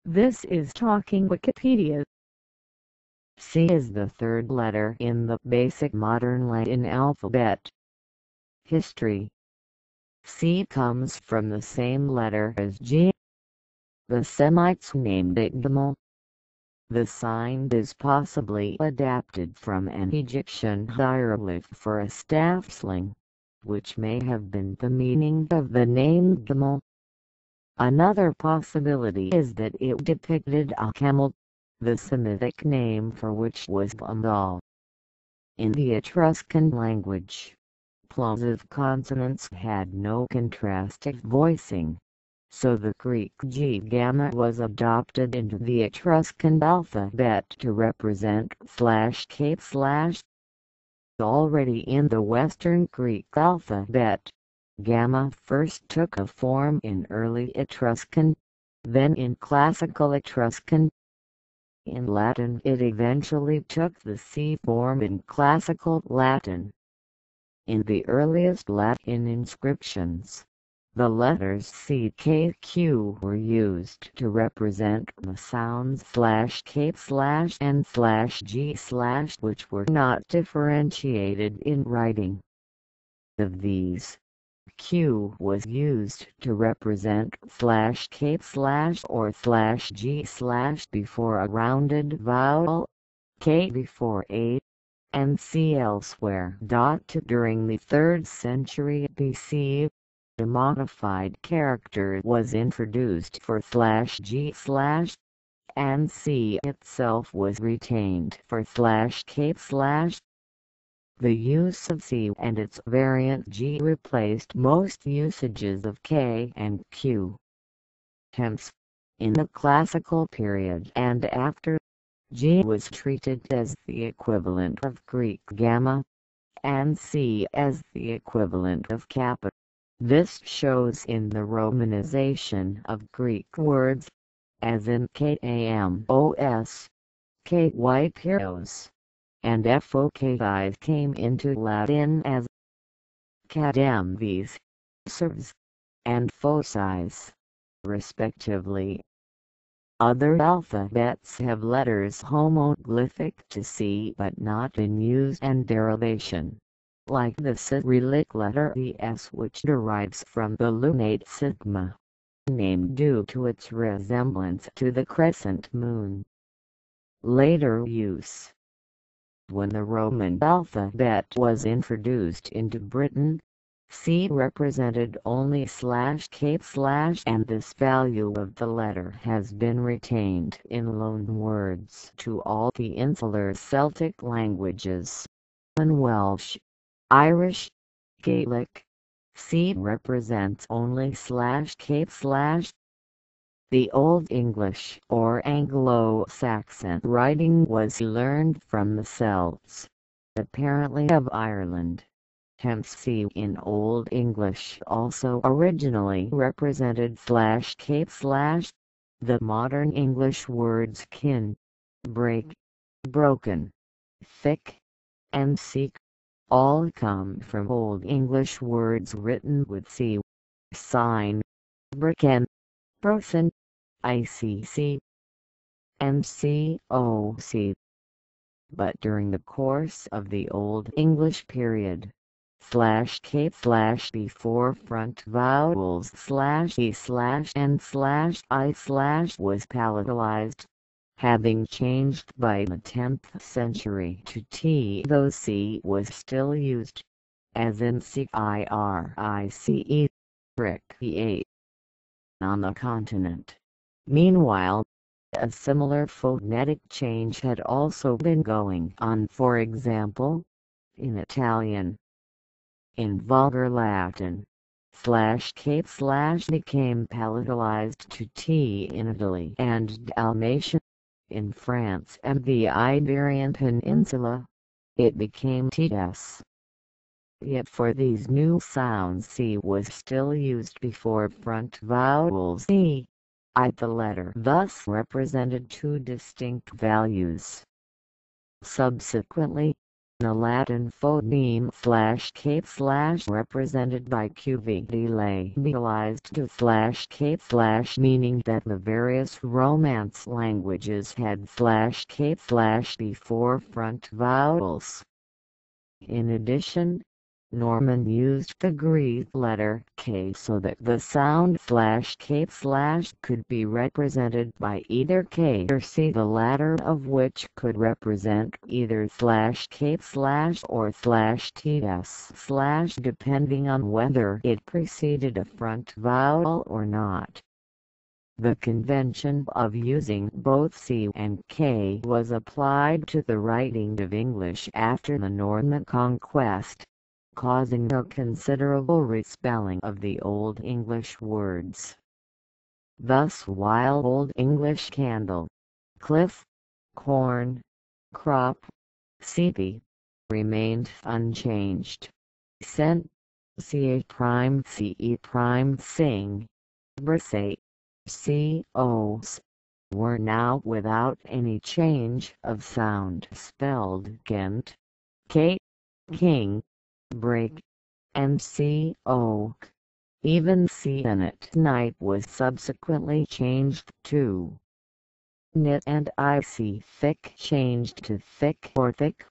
This is Talking Wikipedia. C is the third letter in the basic modern Latin alphabet. History. C comes from the same letter as G. The Semites named it Gimel. The sign is possibly adapted from an Egyptian hieroglyph for a staff sling, which may have been the meaning of the name Gimel. Another possibility is that it depicted a camel, the Semitic name for which was Gamal. In the Etruscan language, plosive consonants had no contrastive voicing, so the Greek G gamma was adopted into the Etruscan alphabet to represent /k/. Already in the Western Greek alphabet, gamma first took a form in early Etruscan, then in Classical Etruscan. In Latin it eventually took the C form in Classical Latin. In the earliest Latin inscriptions, the letters C, K, Q were used to represent the sounds /k/ and /g/ which were not differentiated in writing. Of these, Q was used to represent /k/ or /g/ before a rounded vowel, K before A, and C elsewhere. During the 3rd century BC, a modified character was introduced for /g/, and C itself was retained for /k/. The use of C and its variant G replaced most usages of K and Q. Hence, in the classical period and after, G was treated as the equivalent of Greek gamma, and C as the equivalent of kappa. This shows in the romanization of Greek words, as in kamos, kypios, and focis came into Latin as cadamves, serves, and focis, respectively. Other alphabets have letters homoglyphic to C but not in use and derivation, like the Cyrillic letter Es, which derives from the lunate sigma, named due to its resemblance to the crescent moon. Later use. When the Roman alphabet was introduced into Britain, C represented only /k/ and this value of the letter has been retained in loanwords to all the insular Celtic languages. In Welsh, Irish, Gaelic, C represents only /k/. The Old English or Anglo-Saxon writing was learned from the Celts, apparently of Ireland. Hence C in Old English also originally represented /k/. The modern English words kin, break, broken, thick, and seek all come from Old English words written with C. Sign, bricken, brosen, ICC, and COC. But during the course of the Old English period, /k/ before front vowels /e/ and /i/ was palatalized, having changed by the 10th century to T, though C was still used, as in CIRICE, cric. On the continent. Meanwhile, a similar phonetic change had also been going on, for example, in Italian. In Vulgar Latin, /k/ became palatalized to T in Italy and Dalmatia. In France and the Iberian Peninsula, it became TS. Yet for these new sounds C was still used before front vowels E. The letter thus represented two distinct values. Subsequently, The Latin phoneme /k/ represented by QVD labialized to /k/ meaning that the various Romance languages had /k/ before front vowels. In addition, Norman used the Greek letter K so that the sound /k/ could be represented by either K or C, the latter of which could represent either /k/ or /ts/ depending on whether it preceded a front vowel or not. The convention of using both C and K was applied to the writing of English after the Norman conquest, causing a considerable respelling of the Old English words. Thus while Old English candle, cliff, corn, crop, sepia, remained unchanged, cent, ce', sing, versate, cos, were now without any change of sound spelled Kent, Kate, King, break, and oak. Even Senet night was subsequently changed to knit, and thick changed to thick or thick.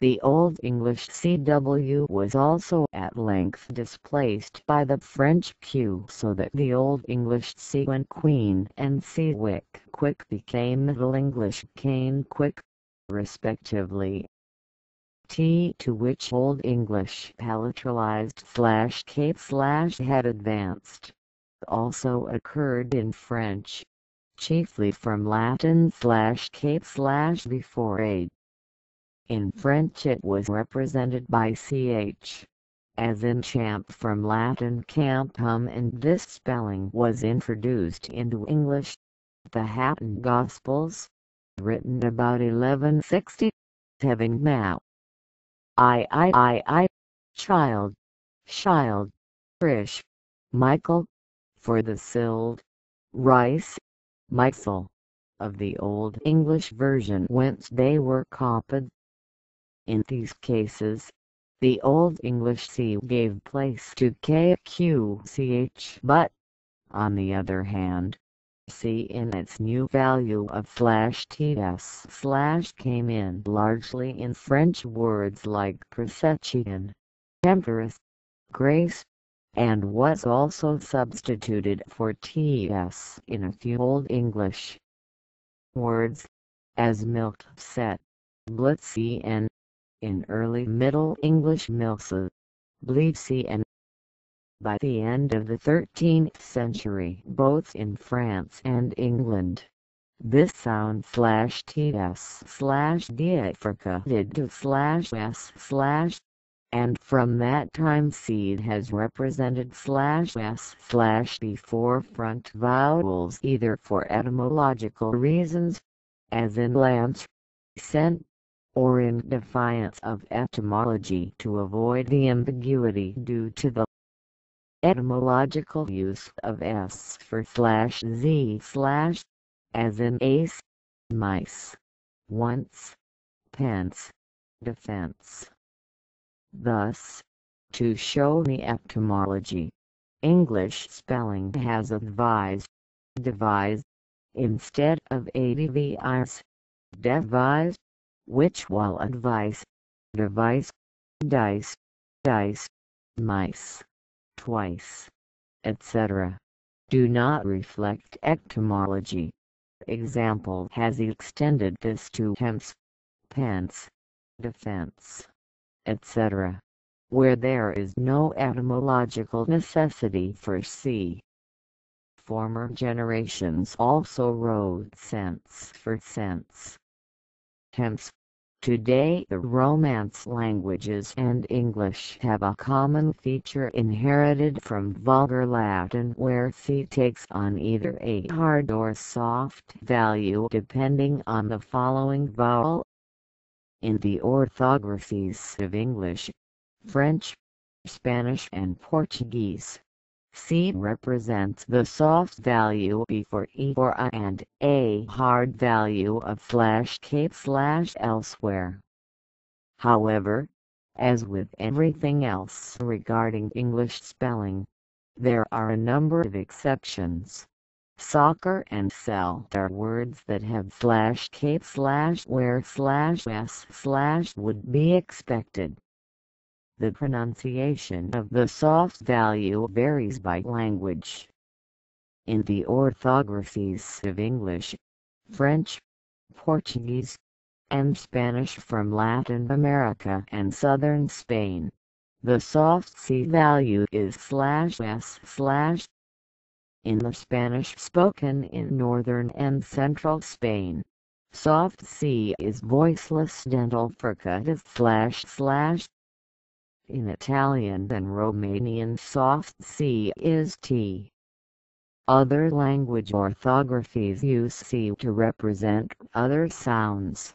The Old English CW was also at length displaced by the French Q, so that the Old English C and queen and C wick quick became Middle English cane quick, respectively. T, to which Old English palatralized /k/ had advanced, also occurred in French, chiefly from Latin /k/ before A. In French it was represented by ch, as in champ from Latin campum, and this spelling was introduced into English. The Hatton Gospels, written about 1160, having now child, child, Frisch, Michael, for the Sild, Rice, Michael, of the Old English version whence they were copied. In these cases, the Old English C gave place to KQCH, but, on the other hand, C in its new value of /ts/ came in largely in French words like perception, temperance, grace, and was also substituted for ts in a few Old English words, as milk set, blitzy, and in early Middle English milsa, bleedsy, and by the end of the 13th century both in France and England, this sound /ts/d to /s/, and from that time seed has represented /s/ before front vowels either for etymological reasons, as in lance, scent, or in defiance of etymology to avoid the ambiguity due to the etymological use of s for /z/, as in ace, mice, once, pence, defense. Thus, to show the etymology, English spelling has devise, instead of advis, devise, which while advice, device, dice, mice, twice, etc., do not reflect etymology. Example has extended this to hence, pence, defense, etc., where there is no etymological necessity for C. Former generations also wrote sense for sense. Hence, today the Romance languages and English have a common feature inherited from Vulgar Latin, where C takes on either a hard or soft value depending on the following vowel. In the orthographies of English, French, Spanish, and Portuguese, C represents the soft value before E or I and a hard value of /k/ elsewhere. However, as with everything else regarding English spelling, there are a number of exceptions. Soccer and sell are words that have /k/where/s/ would be expected. The pronunciation of the soft value varies by language. In the orthographies of English, French, Portuguese, and Spanish from Latin America and southern Spain, the soft C value is /s/. In the Spanish spoken in northern and central Spain, soft C is voiceless dental fricative //. In Italian and Romanian, soft C is T. Other language orthographies use C to represent other sounds.